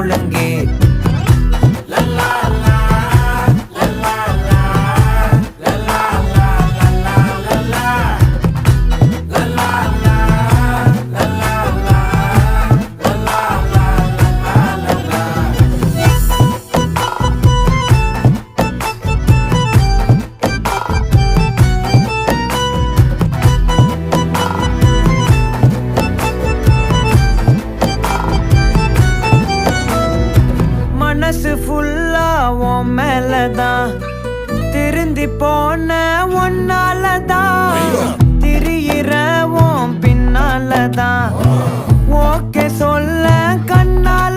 ஒழுங்கே மனசு ஃபுல்லா உன் மேலதான் திருந்தி போன ஒன்னாலதான் திரியிற உன் பின்னாலதான் ஓகே சொல்ல கண்ணால